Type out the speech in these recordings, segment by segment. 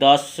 10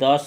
10